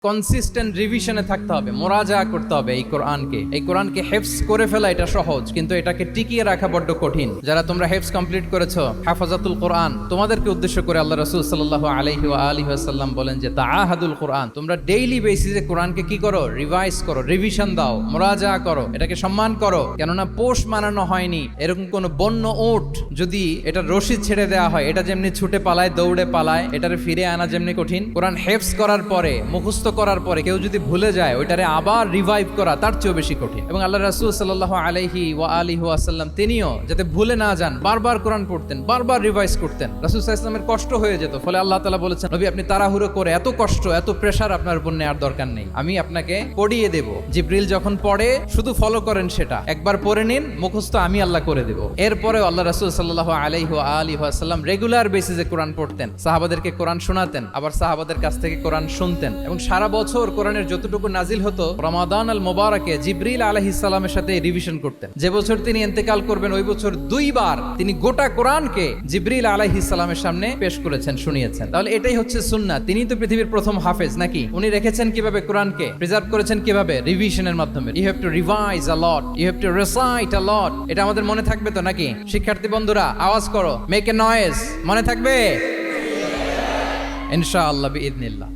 Consistent রিভিশনে থাকতে হবে, মোরাজা করতে হবে এই কোরআনকে হেফজ করে ফেলা এটা সহজ, কিন্তু এটাকে টিকিয়ে রাখা বড্ড কঠিন। যারা তোমরা হেফজ কমপ্লিট করেছো, হাফাজাতুল কোরআন, তোমাদেরকে উদ্দেশ্য করে আল্লাহ রাসূল সাল্লাল্লাহু আলাইহি ওয়া আলিহি ওয়াসাল্লাম বলেন যে তাআহাদুল কোরআন, তোমরা ডেইলি বেসিসে কোরআনকে কি করো, রিভাইজ করো, রিভিশন দাও, মোরাজা করো, এটাকে সম্মান করো। কেননা পোষ মানানো হয়নি এরকম কোন বন্য উট যদি এটা রশি ছেড়ে দেওয়া হয়, এটা যেমনি ছুটে পালায়, দৌড়ে পালায়, এটারে ফিরে আনা যেমনি কঠিন, কোরআন হেফজ করার পরে, মুখস্থ করার পরে কেউ যদি ভুলে যায়, ওইটারে আবার রিভাইভ করা তার চেয়েও বেশি কঠিন। এবং আল্লাহ রাসূল সাল্লাল্লাহু আলাইহি ওয়া আলিহি ওয়াসাল্লাম তিনিও যাতে ভুলে না যান বারবার কোরআন পড়তেন, বারবার রিভাইজ করতেন। রাসূল সাল্লাল্লাহু আলাইহি ওয়াসাল্লামের কষ্ট হয়ে যেত, ফলে আল্লাহ তাআলা বলেছেন, নবী আপনি তাড়াহুড়ো করে, এত কষ্ট এত প্রেসার আপনার উপর নেওয়ার দরকার নেই, আমি আপনাকে পড়িয়ে দেব। জিবরিল যখন পড়ে শুধু ফলো করেন, সেটা একবার পড়ে নিন, মুখস্থ আমি আল্লাহ করে দেব। এরপরে আল্লাহ রাসূল সাল্লাল্লাহু আলাইহি ওয়া আলিহি ওয়াসাল্লাম রেগুলার বেসিসে কোরআন পড়তেন, সাহাবাদেরকে কোরআন শোনাতেন, আবার সাহাবাদের কাছ থেকে কোরআন শুনতেন। এবং সারা বছর কোরআনের যতটুকু নাজিল হতো, রমাদান আল মুবারাকে জিবরিল আলাইহিস সালামের সাথে রিভিশন করতেন। যে বছর তিনি ইন্তেকাল করবেন, ওই বছর দুইবার তিনি গোটা কোরআনকে জিবরিল আলাইহিস সালামের সামনে পেশ করেছেন, শুনিয়েছেন। তাহলে এটাই হচ্ছে সুন্নাহ। তিনি তো পৃথিবীর প্রথম হাফেজ নাকি? উনি রেখেছেন কিভাবে কোরআনকে, প্রিজার্ভ করেছেন কিভাবে? রিভিশনের মাধ্যমে। You have to revise a lot, you have to recite a lot. এটা আমাদের মনে থাকবে তো নাকি? শিক্ষার্থী বন্ধুরা আওয়াজ করো, মেক এ নয়েজ। মনে থাকবে ইনশাআল্লাহ বিইذنিল্লাহ।